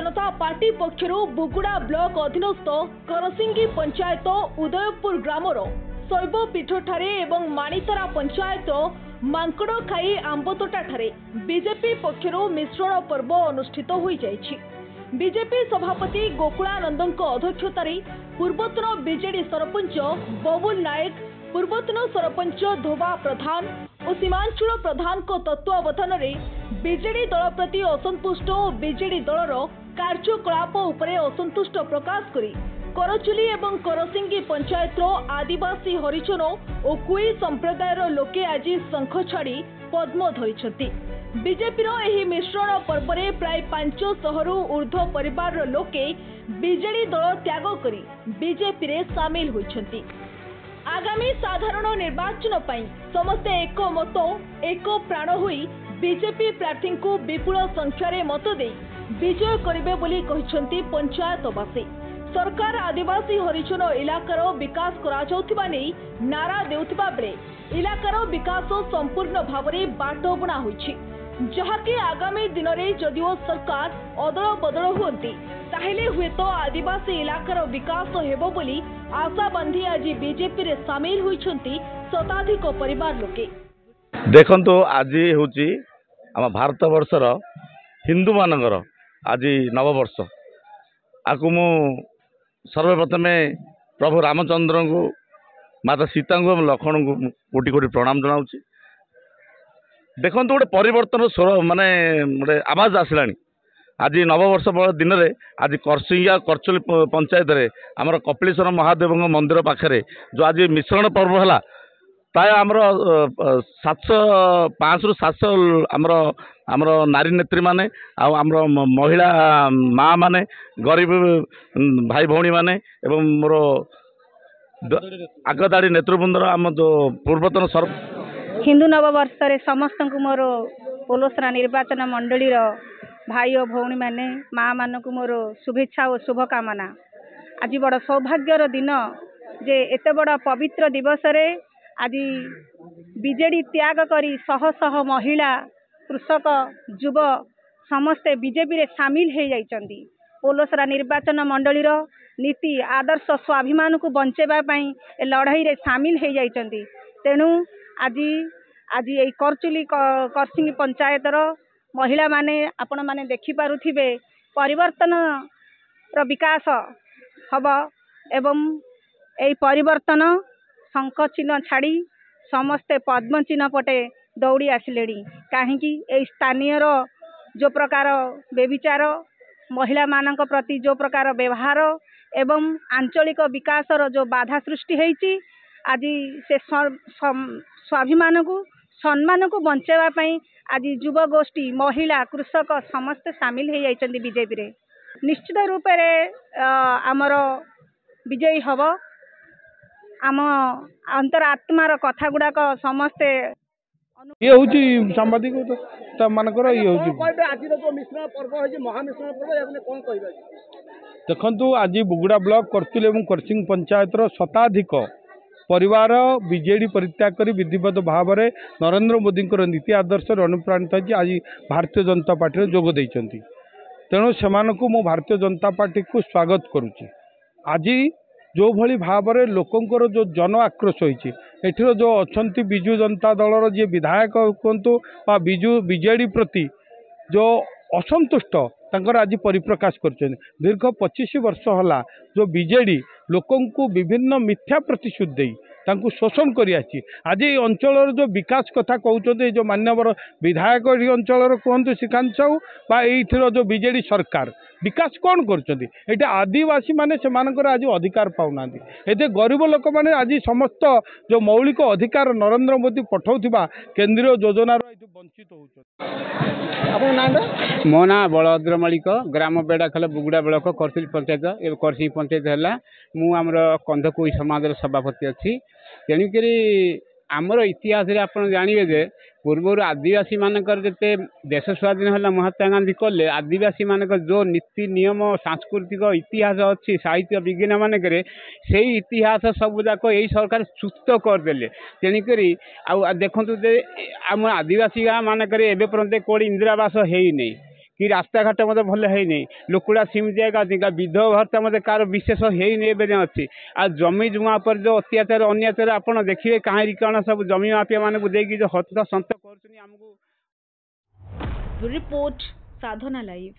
जनता party पक्षरु Buguda block अधीनस्थ करसिंगी panchayat Udaipur grammar शैवपीठ ठारे एवं माणितरा पंचायत मांकड़खाई आंबतोटा ठारे बीजेपी पक्षरु मिश्रण पर्व अनुष्ठित होई जायछि। बीजेपी सभापति गोकुलानंदଙ୍କ अध्यक्षतारे पूर्वतन बीजेडी सरपंच बबुल नायक, पूर्वतन सरपंच धोबा प्रधान और सीमांचल प्रधान को तत्वावधान में बीजेडी दल प्रति असंतुष्ट और बीजेडी दलर कार्यकलाप उपरे असंतुष्ट प्रकाश करी करचुली एवं करसिंगी पंचायत आदिवासी हरिजन और कुई संप्रदायर लोके आज शंख छाड़ी पद्म धरिछंती। बीजेपी एही मिश्रण पर्व में प्राय 500 रु ऊर्ध्व परिवार लोके बीजेडी दल त्याग करी बीजेपी रे सामिल होइछंती। आगामी साधारण निर्वाचन पई समस्ते एक मत एक प्राण होई बीजेपी प्रार्थी को विपुल संख्यार मत दे विजय करिवे बोली कहिसंती पंचायतवासी। सरकार आदिवासी हरिजन इलाकार विकास करा जाउथिबा नै नारा देउथिबा बेले इलाकार विकास संपूर्ण भाव में बाट बुणा होइछि, जहाँकि आगामी दिन में जदिओ सरकार अदल बदल हुअंती ताहेले हुए तो आदिवासी इलाकार विकास हेबो बोली आशा बांधी आज बीजेपी रे सामिल होइछंती शताधिक परिवार लोके। देखंतु आज होची आम भारत वर्षर हिंदू मानकर आज नववर्ष। आकु मु सर्वप्रथमे प्रभु रामचंद्र को, माता सीता को, लक्ष्मण को कोटि कोटि प्रणाम जनाऊँ। देखो गोटे परिवर्तन स्वर माने गोटे आवाज आसला। आज नववर्ष दिन में आज करसिंगा करचुली पंचायत रे आमर कपिलेश्वर महादेव मंदिर पाखे जो आज मिश्रण पर्व है प्राय आमर 500 रु 700 आमर नारी नेत्री माने आमर महिला माँ माने गरीब भाई भौणी माने एवं मोर आगदाड़ी नेतृवृंदर आम जो पूर्वतन हिंदू नववर्ष रे समस्त मोर पोलोसरा निर्वाचन मंडली भाई और भौणी माने माँ मानक मोर शुभेच्छा और शुभकामना। आज बड़ सौभाग्यर दिन जे एते बड़ पवित्र दिवस रे आज बीजेडी त्याग करी शह शह महिला कृषक युव समस्ते बीजेपी रे सामिल हो जाइछंती। पोलोसरा निर्वाचन मंडली नीति आदर्श स्वाभिमान को बंचेबा पई लड़ाई रे सामिल हो जाइछंती। तेणु आज आज ये करचुली करसिंगी पंचायतर महिला माने आपण माने देखि पारुथिबे परिवर्तन रो विकास हब एवं ए परिवर्तन शंख चिन्ह छाड़ी समस्ते पद्म चिन्ह पटे दौड़ी आसिले। कहीं स्थानीय जो प्रकार व्यभिचार महिला मानक प्रति जो प्रकार व्यवहार एवं आंचलिक विकास जो बाधा सृष्टि होईची आज से स्वाभिमान को सम्मान को बंचेवा पई आज युव गोष्ठी महिला कृषक समस्त सामिल हो जाइछंती बीजेपी रे। निश्चित रूप रे आमर विजयी हब। आम अंतरात्मार कथा गुड़ाक समस्ते ये हूँ सांबादिक मानकर ये हूँ देखु आज बुगुड़ा ब्लॉक करचुली और करसिंग पंचायत शताधिक परिवार बीजेडी परित्याग कर विधिवत भाव में नरेंद्र मोदी नीति आदर्श अनुप्राणित होती आज भारतीय जनता पार्टी जोग देइछंती। तेणु से भारतीय जनता पार्टी को स्वागत करुच्ची। आज जो भली भाव में लोकंर जो जन आक्रोश होती एठिर जो अच्छा विजु जनता दलर जी विधायक कहतु विजु बीजेडी प्रति जो असंतुष्ट तंकर आज परिप्रकाश कर दीर्घ 25 वर्ष है जो बीजेडी लोकं को विभिन्न मिथ्या प्रतिश्रुति तांकु शोषण करी आछि। आज ये अंचल जो विकास कथा कहते जो मान्यवर विधायक अंचल कहतु श्रीकांत साहू ये जो बीजेडी सरकार विकास कौन कर आदिवासी माने से आज अधिकार पाऊना ये गरीब लोक मैंने आज समस्त जो मौलिक अधिकार नरेंद्र मोदी पठाउथिबा केंद्रीय योजनार वंचित हो। मो ना बलभद्र मलिक ग्राम बेड़ाखाल बुगुड़ा ब्लॉक करसिंग पंचायत करसिंग पंचायत है मुझे कंधकोई समाज सभापति अच्छी। तेणुक आमर इतिहास आप जानवे जे पूर्व आदिवासी मानकर जिते देश स्वाधीन है महात्मा गांधी कले आदिवासी मानकर जो नीति नियम सांस्कृतिक इतिहास अच्छी साहित्य विज्ञान मानक से इतिहास सबूक यही सरकार चुस्त करदे। तेणुक देखु आम आदिवासी गाँव मानक एवं पर्यंत कौड़ी इंदिरावास है नहीं कि रास्ता घाट मत भल है लोकड़ा सेमती आएगा विधवा भत्ता मत कार विशेष है अच्छी आ जमी जुमा पर जो अत्याचार अन्याचार आप देखिए कहीं कौन सब जमी माफिया मानक देखिए जो हत सत कर रिपोर्ट साधना लाइव।